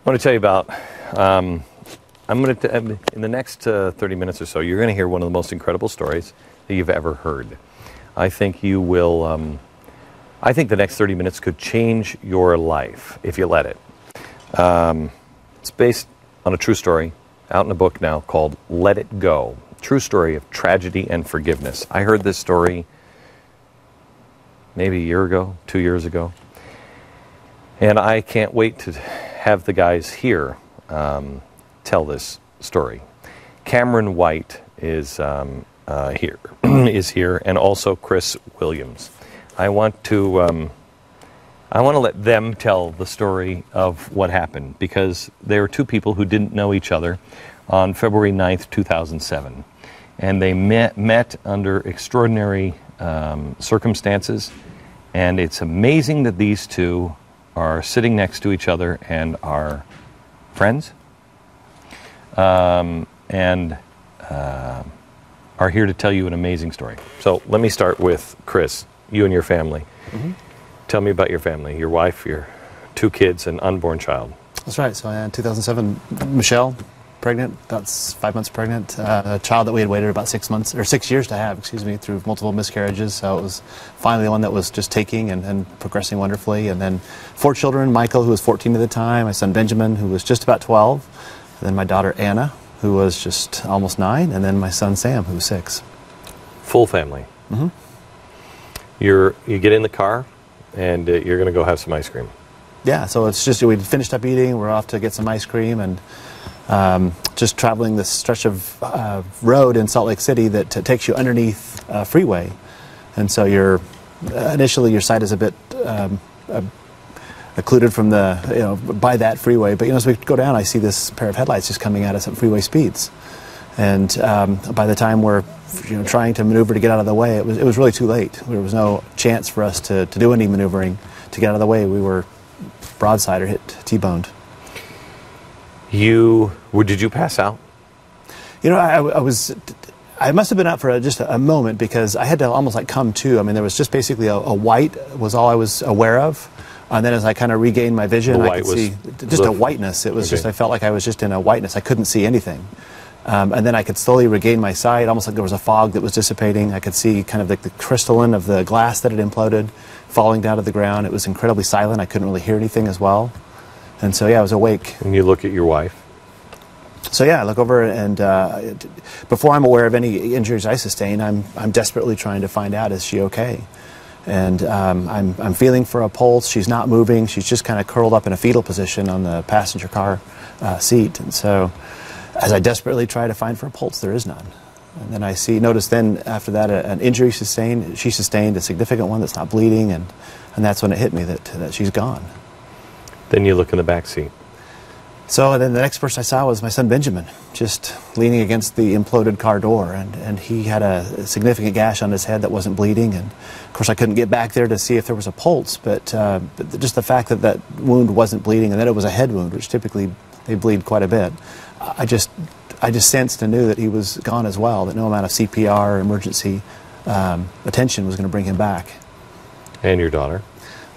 want to tell you about, I'm going to, in the next 30 minutes or so, you're going to hear one of the most incredible stories that you've ever heard. I think you will, I think the next 30 minutes could change your life if you let it. It's based on a true story, out in a book now called Let It Go. True story of tragedy and forgiveness. I heard this story maybe a year ago, 2 years ago. And I can't wait to have the guys here tell this story. Cameron White is here, and also Chris Williams. I want to let them tell the story of what happened, because there were two people who didn't know each other on February 9th, 2007. And they met under extraordinary circumstances. And it's amazing that these two are sitting next to each other and are friends. And are here to tell you an amazing story. So let me start with Chris, you and your family. Mm-hmm. Tell me about your family, your wife, your two kids, and unborn child. That's right. So in 2007, Michelle, pregnant, about 5 months pregnant, a child that we had waited about 6 months, or 6 years to have, through multiple miscarriages. So it was finally the one that was just taking and progressing wonderfully. And then 4 children, Michael, who was 14 at the time, my son Benjamin, who was just about 12, and then my daughter Anna, who was just almost 9, and then my son Sam, who was 6. Full family. Mm-hmm. You get in the car, and you're going to go have some ice cream. Yeah, so it's just, we'd finished up eating, we're off to get some ice cream, and just traveling this stretch of road in Salt Lake City that takes you underneath a freeway. And so initially your sight is a bit occluded from by that freeway. But as we go down, I see this pair of headlights just coming at us at freeway speeds. And by the time we're trying to maneuver to get out of the way, it was really too late. There was no chance for us to do any maneuvering to get out of the way. We were broadside or hit T-boned. Did you pass out? I must have been out for just a moment, because I had to almost come to. I mean, there was just basically a white was all I was aware of. And then as I kind of regained my vision, I could see just a whiteness. It was just, I felt like I was just in a whiteness. I couldn't see anything. And then I could slowly regain my sight, almost like there was a fog that was dissipating. I could see kind of the crystalline of the glass that had imploded falling down to the ground. It was incredibly silent. I couldn't really hear anything as well. And so, yeah, I was awake. And you look at your wife. So, yeah, I look over, and before I'm aware of any injuries I sustain, I'm desperately trying to find out, is she okay? And I'm feeling for a pulse. She's not moving. She's just kind of curled up in a fetal position on the passenger car seat. And so as I desperately try to find for a pulse, there is none. And then notice then after that an injury sustained. She sustained a significant one that's not bleeding, and that's when it hit me that she's gone. Then you look in the back seat. So then the next person I saw was my son Benjamin, just leaning against the imploded car door, and he had a significant gash on his head that wasn't bleeding. And of course I couldn't get back there to see if there was a pulse, but just the fact that wound wasn't bleeding, and that it was a head wound, which typically they bleed quite a bit, I just sensed and knew that he was gone as well, that no amount of CPR or emergency attention was going to bring him back. And your daughter?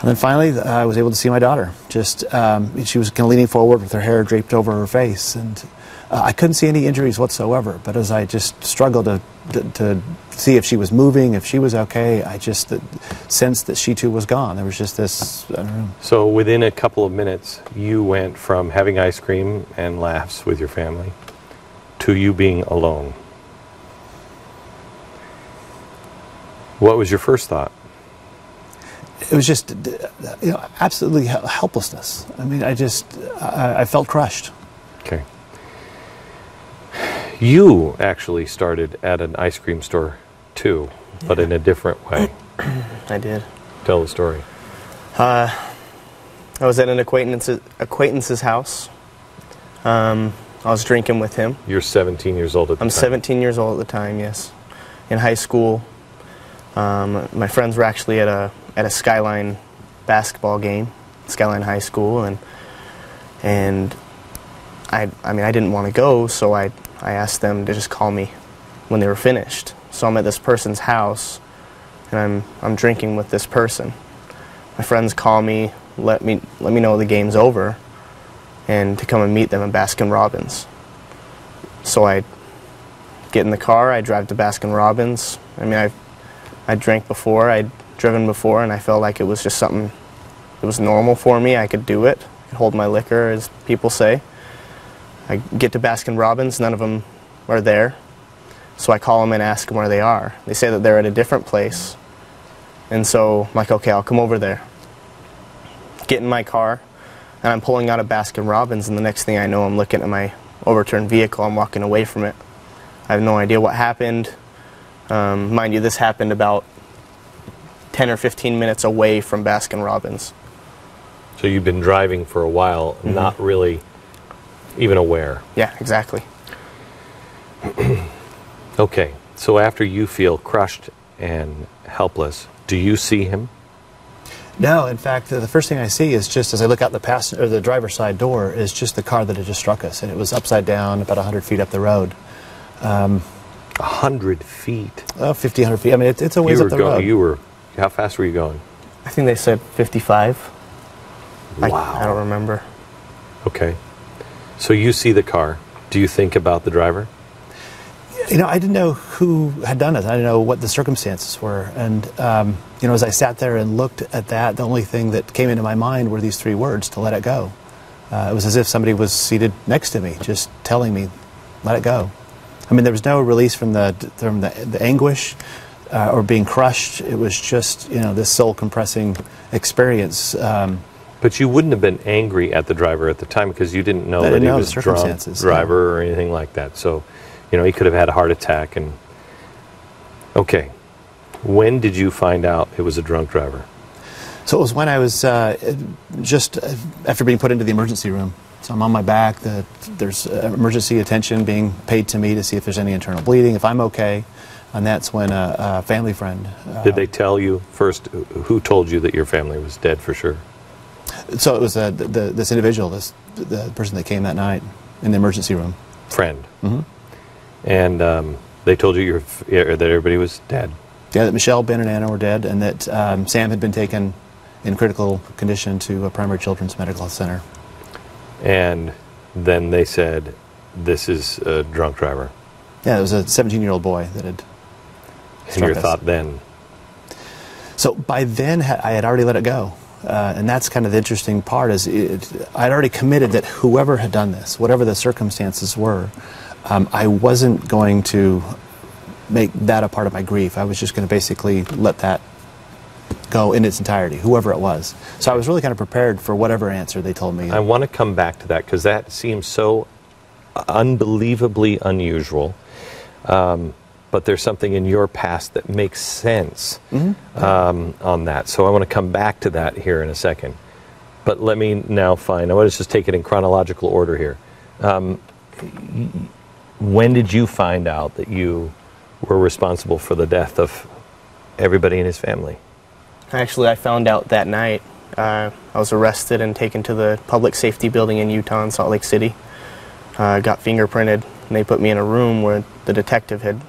And then finally, I was able to see my daughter. Just she was kind of leaning forward with her hair draped over her face, and I couldn't see any injuries whatsoever. But as I just struggled to see if she was moving, if she was okay, I just sensed that she too was gone. There was just this, I don't know. So within a couple of minutes, you went from having ice cream and laughs with your family to you being alone. What was your first thought? It was just, absolutely helplessness. I mean, I felt crushed. Okay. You actually started at an ice cream store too, but in a different way. I did. Tell the story. I was at an acquaintance's house. I was drinking with him. You're 17 years old at the time. I'm 17 years old at the time, yes. In high school. My friends were actually at a Skyline basketball game, Skyline High School, and I didn't want to go, so I asked them to just call me when they were finished. So I'm at this person's house, and I'm drinking with this person. My friends call me, let me know the game's over, and to come and meet them in Baskin-Robbins. So I get in the car, I drive to Baskin-Robbins. I mean, I drank before, I'd driven before, and I felt like it was just something that was normal for me. I could do it, I could hold my liquor, as people say. I get to Baskin-Robbins, none of them are there. So I call them and ask them where they are. They say that they're at a different place. And so I'm like, okay, I'll come over there. Get in my car, and I'm pulling out of Baskin-Robbins, and the next thing I know, I'm looking at my overturned vehicle. I'm walking away from it. I have no idea what happened. Mind you, this happened about 10 or 15 minutes away from Baskin-Robbins. So you've been driving for a while, not really even aware. Yeah, exactly. Okay, so after you feel crushed and helpless, do you see him? No, in fact, the first thing I see is just as I look out the driver's side door is just the car that had just struck us, and it was upside down about 100 feet up the road. 100 feet? 50, 100 feet. I mean, it's a ways up the road. How fast were you going? I think they said 55. Wow. I don't remember. Okay. So you see the car. Do you think about the driver? You know, I didn't know who had done it. I didn't know what the circumstances were. And, you know, as I sat there and looked at that, the only thing that came into my mind were these three words, to let it go. It was as if somebody was seated next to me, just telling me, let it go. I mean, there was no release from the anguish or being crushed. It was just, you know, this soul-compressing experience. But you wouldn't have been angry at the driver at the time because you didn't know that he was a drunk driver or anything like that. So, you know, he could have had a heart attack. And okay, when did you find out it was a drunk driver? So it was when I was just after being put into the emergency room. So I'm on my back. There's emergency attention being paid to me to see if there's any internal bleeding, if I'm okay. And that's when a family friend... Did they tell you first, who told you that your family was dead for sure? So it was this individual, the person that came that night in the emergency room. Friend. Mm-hmm. And they told you that everybody was dead? Yeah, that Michelle, Ben, and Anna were dead, and that Sam had been taken in critical condition to a primary children's medical center. And then they said, this is a drunk driver. Yeah, it was a 17-year-old boy that had struck us. And your thought then? So by then, I had already let it go. And that's kind of the interesting part is I'd already committed that whoever had done this, whatever the circumstances were, I wasn't going to make that a part of my grief. I was just going to basically let that go in its entirety, whoever it was. So I was really kind of prepared for whatever answer they told me. I want to come back to that because that seems so unbelievably unusual. But there's something in your past that makes sense on that. So I want to come back to that here in a second. But let me now I want to just take it in chronological order here. When did you find out that you were responsible for the death of everybody in his family? Actually, I found out that night. I was arrested and taken to the public safety building in Utah in Salt Lake City. Got fingerprinted, and they put me in a room where the detective had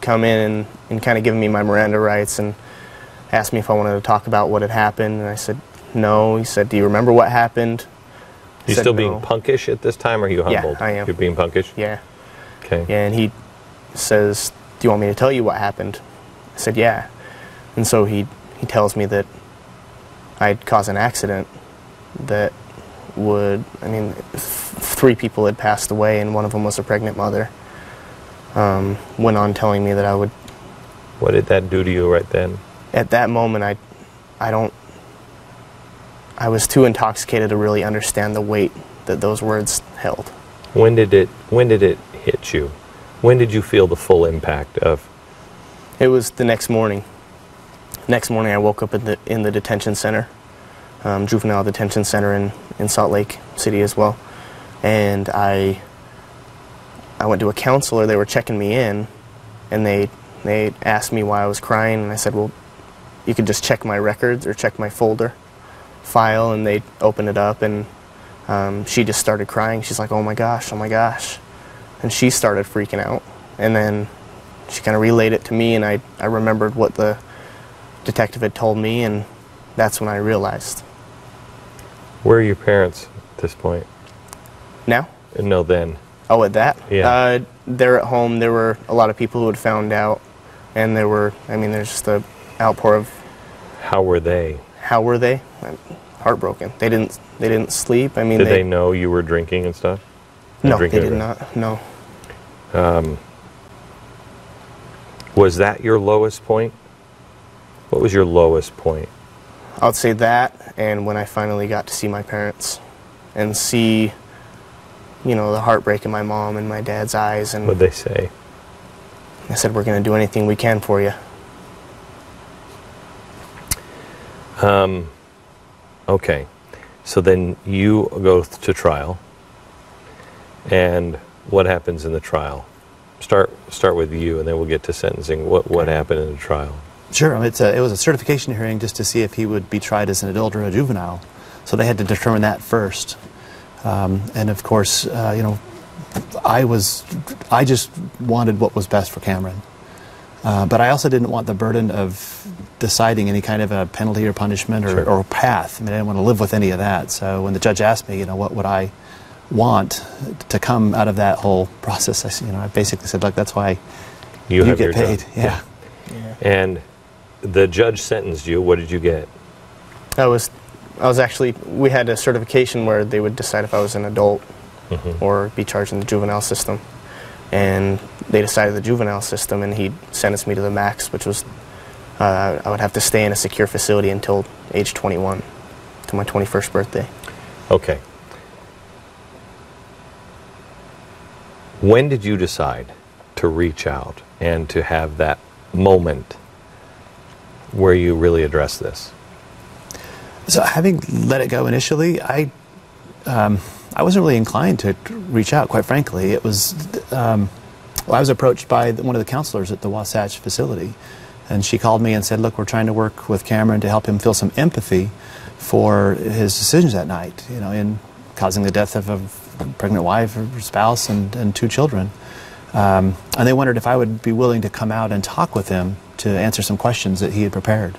come in and kind of given me my Miranda rights and asked me if I wanted to talk about what had happened. And I said, no. He said, do you remember what happened? You still being punkish at this time, or are you humbled? Yeah, I am. You're being punkish? Yeah. Okay. Yeah, and he says, do you want me to tell you what happened? I said, yeah. And so he tells me that I'd caused an accident that would, I mean, 3 people had passed away, and one of them was a pregnant mother. Went on telling me that I would... What did that do to you right then? At that moment, I was too intoxicated to really understand the weight that those words held. When did it hit you? When did you feel the full impact of? It was the next morning. Next morning, I woke up in the detention center, juvenile detention center in Salt Lake City as well, and I went to a counselor. They were checking me in, and they asked me why I was crying, and I said, well, you could just check my records or check my folder file, and they opened it up, and she just started crying. She's like, oh my gosh, and she started freaking out, and then she kind of relayed it to me, and I remembered what the detective had told me, and that's when I realized. Where are your parents at this point? Now? No, then. Oh, at that? Yeah. There at home, there were a lot of people who had found out, and there's just a outpour of... How were they? How were they? Heartbroken. They didn't sleep. I mean, did they know you were drinking and stuff? No, they did not. No. Was that your lowest point? What was your lowest point? I would say that, and when I finally got to see my parents and see, the heartbreak in my mom and my dad's eyes. And what'd they say? I said, we're going to do anything we can for you. Okay. So then you go to trial, and what happens in the trial? Start with you, and then we'll get to sentencing. What happened in the trial? Sure. It was a certification hearing just to see if he would be tried as an adult or a juvenile. So they had to determine that first. And of course, I just wanted what was best for Cameron. But I also didn't want the burden of deciding any kind of a penalty or punishment or path. I didn't want to live with any of that. So when the judge asked me, what would I want to come out of that whole process, I basically said, look, that's why you get paid. Yeah. And the judge sentenced you. What did you get? I was actually, we had a certification where they would decide if I was an adult or be charged in the juvenile system. And they decided the juvenile system, and he sentenced me to the max, which was I would have to stay in a secure facility until age 21, to my 21st birthday. Okay. When did you decide to reach out and to have that moment where you really address this? So having let it go initially, I wasn't really inclined to reach out, quite frankly. It was, I was approached by one of the counselors at the Wasatch facility, and she called me and said, look, we're trying to work with Cameron to help him feel some empathy for his decisions that night, in causing the death of a pregnant wife or spouse and 2 children. And they wondered if I would be willing to come out and talk with him to answer some questions that he had prepared.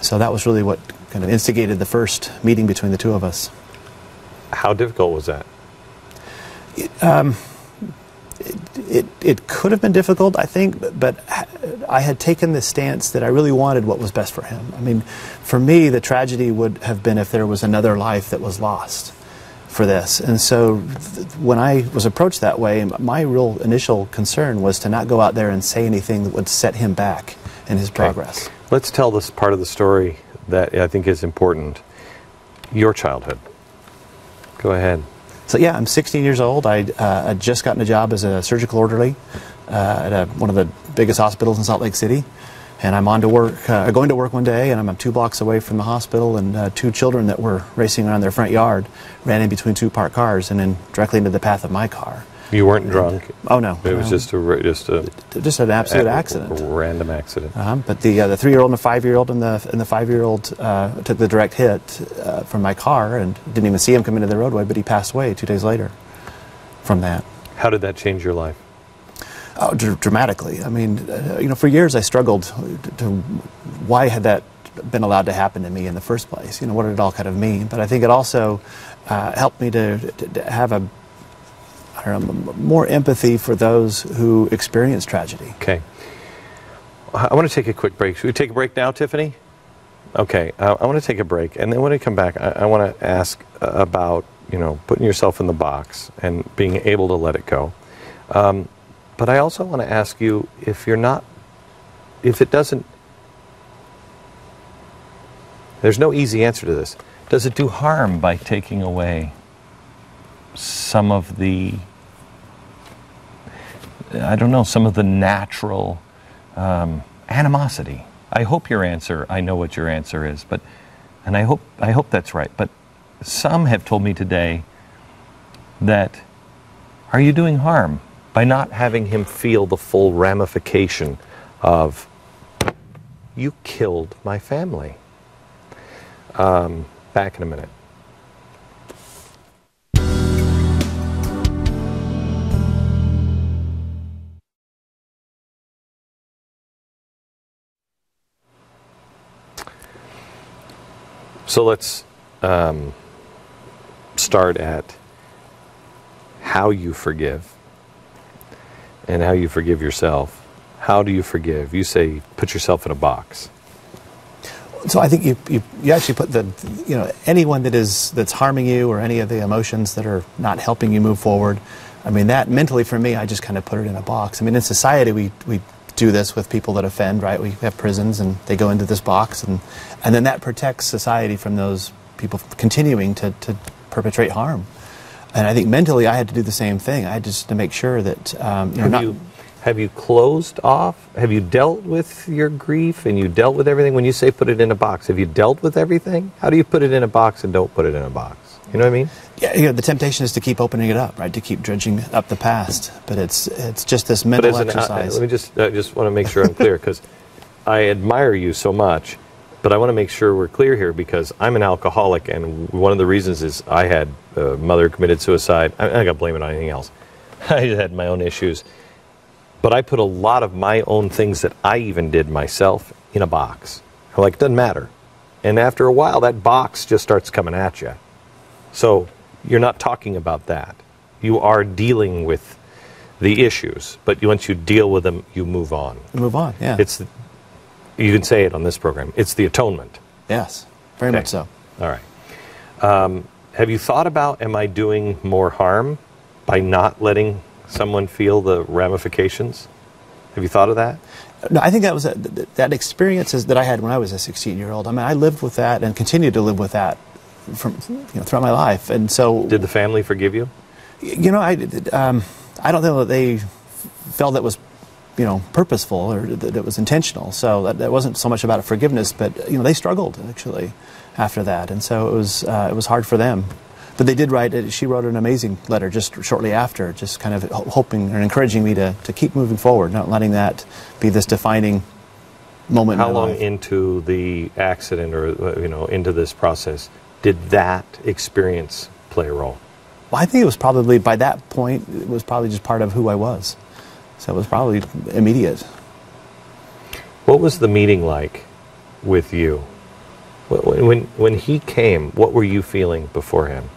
So that was really what kind of instigated the first meeting between the two of us. How difficult was that? It could have been difficult, I think, but I had taken the stance that I really wanted what was best for him. For me, the tragedy would have been if there was another life that was lost for this. And so when I was approached that way, my real initial concern was to not go out there and say anything that would set him back in his progress. Let's tell this part of the story that I think is important. Your childhood. Go ahead. So yeah, I'm 16 years old. I'd just gotten a job as a surgical orderly at one of the biggest hospitals in Salt Lake City. And I'm on to work, going to work one day, and I'm 2 blocks away from the hospital, and 2 children that were racing around their front yard ran in between 2 parked cars and then directly into the path of my car. You weren't drunk? Oh, no. It was just an absolute accident. A random accident. But the 3-year-old and the 5-year-old and the 5-year-old took the direct hit from my car, and didn't even see him come into the roadway, but he passed away 2 days later from that. How did that change your life? Oh, dramatically. For years I struggled to why had that been allowed to happen to me in the first place? What did it all kind of mean? But I think it also helped me to have more empathy for those who experience tragedy. Okay. I want to take a quick break. Should we take a break now, Tiffany? Okay. I want to take a break, and then when I come back, I want to ask about putting yourself in the box and being able to let it go. But I also want to ask you if it doesn't, there's no easy answer to this. Does it do harm by taking away some of the, some of the natural animosity? I hope I know what your answer is, and I hope that's right. But some have told me today that, are you doing harm by not having him feel the full ramification of, you killed my family? Back in a minute. So let's start at how you forgive and how you forgive yourself. How do you forgive? You say put yourself in a box. So I think you actually put anyone that's harming you, or any of the emotions that are not helping you move forward. I mean, that mentally for me, I just kind of put it in a box. I mean, in society we do this with people that offend, right? We have prisons and they go into this box, and then that protects society from those people continuing to perpetrate harm. And I think mentally I had to do the same thing. I had just to make sure that have you closed off? Have you dealt with your grief and you dealt with everything? When you say put it in a box, have you dealt with everything? How do you put it in a box and don't put it in a box? You know what I mean? Yeah, the temptation is to keep opening it up, right? To keep dredging up the past. But it's just this mental exercise. Let me just want to make sure I'm clear, because I admire you so much, but I want to make sure we're clear here, because I'm an alcoholic, and one of the reasons is I had a mother committed suicide. I got to blame it on anything else. I had my own issues. But I put a lot of my own things that I even did myself in a box. I'm like, it doesn't matter. And after a while, that box just starts coming at you. So you're not talking about that. You are dealing with the issues, but once you deal with them, you move on. You move on, yeah. You can say it on this program. It's the atonement. Yes, very much so. All right. Have you thought about, am I doing more harm by not letting someone feel the ramifications? Have you thought of that? No, I think that was that experiences that I had when I was a 16-year-old. I mean, I lived with that and continue to live with that throughout my life. And so, did the family forgive you? I don't know that they felt that was purposeful or that it was intentional. So that wasn't so much about forgiveness, but they struggled actually after that, and so it was hard for them. But they did write. She wrote an amazing letter just shortly after, just kind of hoping and encouraging me to keep moving forward, not letting that be this defining moment. How long into the accident, or into this process, did that experience play a role? Well, I think it was probably, by that point, it was probably just part of who I was. So it was probably immediate. What was the meeting like with you? When he came, what were you feeling beforehand?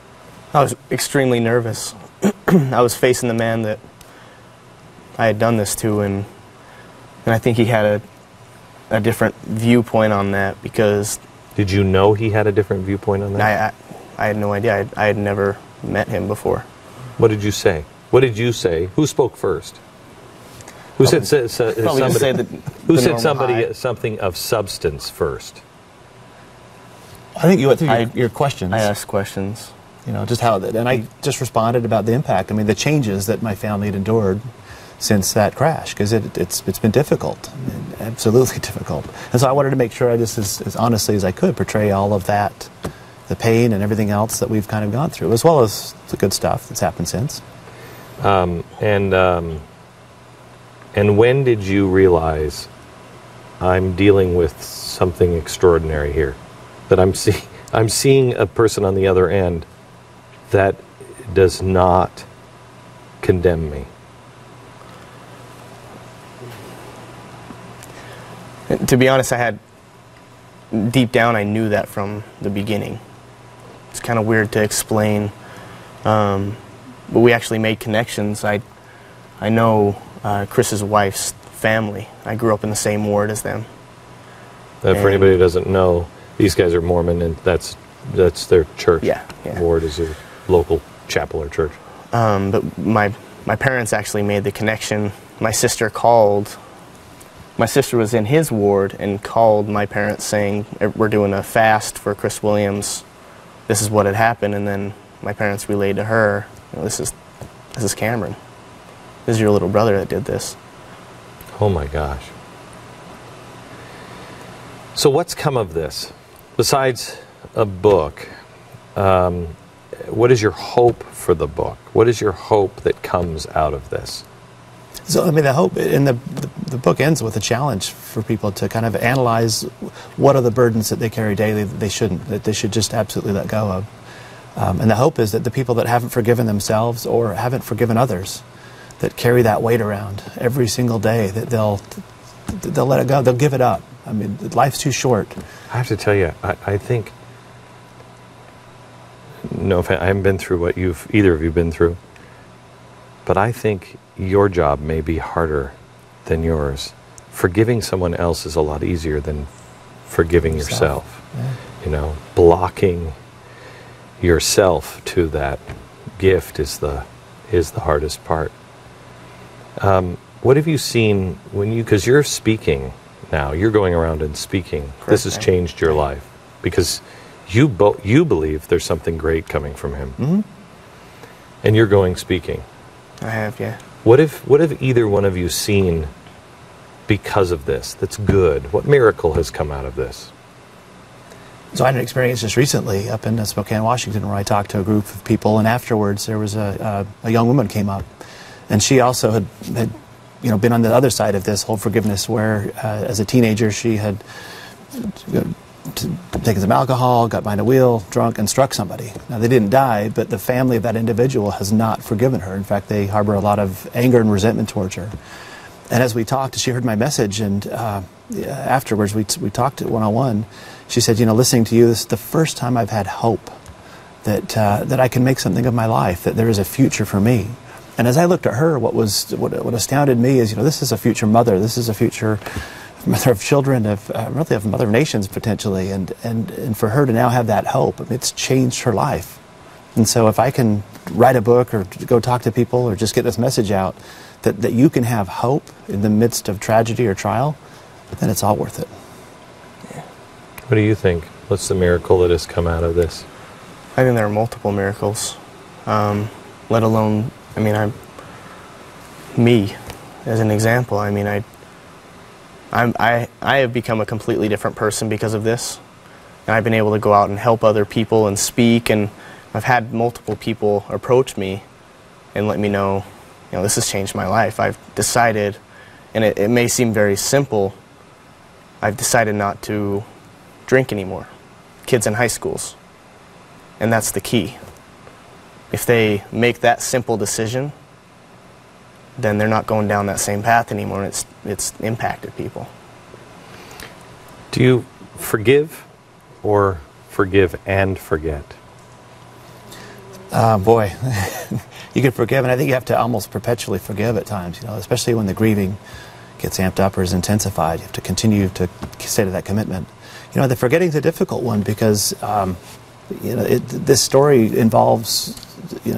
I was extremely nervous. I was facing the man that I had done this to, and I think he had a different viewpoint on that, because... Did you know he had a different viewpoint on that? I had no idea. I had never met him before. What did you say? What did you say? Who spoke first? Who said something of substance first? I think you went through your questions. I asked questions. Just how that, and I just responded about the impact. I mean, the changes that my family had endured since that crash, because it's been difficult, absolutely difficult. And so I wanted to make sure I just, as honestly as I could, portray all of that, the pain and everything else that we've kind of gone through, as well as the good stuff that's happened since. And when did you realize I'm dealing with something extraordinary here? That I'm seeing a person on the other end that does not condemn me. To be honest, deep down, I knew that from the beginning. It's kind of weird to explain, but we actually made connections. I know Chris's wife's family. I grew up in the same ward as them. For anybody who doesn't know, these guys are Mormon, and that's their church. Yeah. Ward is a local chapel or church. But my parents actually made the connection. My sister called. My sister was in his ward and called my parents saying, we're doing a fast for Chris Williams. This is what had happened. And then my parents relayed to her, this is Cameron. This is your little brother that did this. Oh my gosh. So what's come of this? Besides a book, what is your hope for the book? What is your hope that comes out of this? So, I mean, the hope in the book ends with a challenge for people to kind of analyze what are the burdens that they carry daily that they should just absolutely let go of. And the hope is that the people that haven't forgiven themselves or haven't forgiven others, that carry that weight around every single day, that they'll let it go, they'll give it up. I mean, life's too short. I have to tell you, I think, no offense, I haven't been through what either of you been through, but I think your job may be harder than yours. Forgiving someone else is a lot easier than forgiving yourself. Yeah. You know, blocking yourself to that gift is the hardest part. What have you seen when you, because you're speaking now, you're going around and speaking. Correct. This has changed your life because you believe there's something great coming from him. Mm-hmm. And you're going speaking. I have, yeah. What have either one of you seen because of this that's good? What miracle has come out of this? So I had an experience just recently up in Spokane, Washington, where I talked to a group of people, and afterwards there was a young woman came up, and she also had been on the other side of this whole forgiveness, where as a teenager she had taken some alcohol, got behind a wheel, drunk, and struck somebody. Now they didn't die, but the family of that individual has not forgiven her. In fact, they harbor a lot of anger and resentment towards her. And as we talked, she heard my message, and afterwards we talked one-on-one. She said, listening to you, this is the first time I've had hope that I can make something of my life, that there is a future for me. And as I looked at her, what astounded me is, this is a future mother. This is a future mother of children, really of mother of nations potentially. And for her to now have that hope, it's changed her life. And so if I can write a book or go talk to people or just get this message out, that you can have hope in the midst of tragedy or trial, then it's all worth it. Yeah. What do you think? What's the miracle that has come out of this? I think there are multiple miracles, let alone, me as an example. I have become a completely different person because of this, and I've been able to go out and help other people and speak, and I've had multiple people approach me and let me know, this has changed my life. I've decided, and it may seem very simple, I've decided not to drink anymore. Kids in high schools. And that's the key. If they make that simple decision, then they're not going down that same path anymore. It's impacted people. Do you forgive or forgive and forget? Boy, you can forgive, and I think you have to almost perpetually forgive at times, especially when the grieving gets amped up or is intensified. You have to continue to stay to that commitment. The forgetting's a difficult one because, this story involves,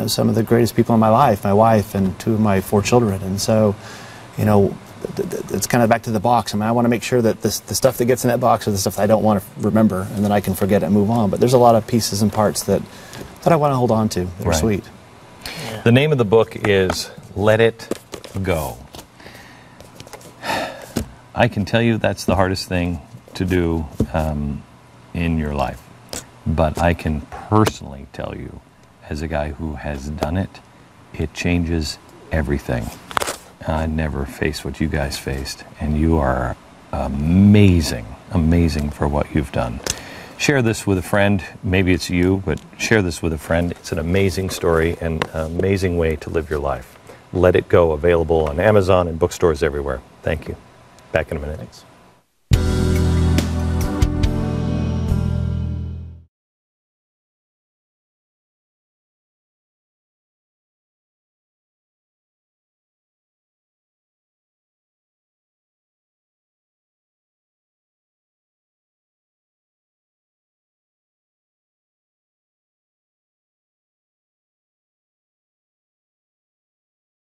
some of the greatest people in my life, my wife and two of my 4 children. And so, it's kind of back to the box. I want to make sure that the stuff that gets in that box is the stuff that I don't want to remember, and then I can forget it and move on. But there's a lot of pieces and parts that I want to hold on to that are sweet. Yeah. The name of the book is Let It Go. I can tell you that's the hardest thing to do in your life. But I can personally tell you, as a guy who has done it, it changes everything. I never faced what you guys faced, and you are amazing for what you've done. Share this with a friend. Maybe it's you, but share this with a friend. It's an amazing story and an amazing way to live your life. Let It Go, available on Amazon and bookstores everywhere. Thank you. Back in a minute. Thanks.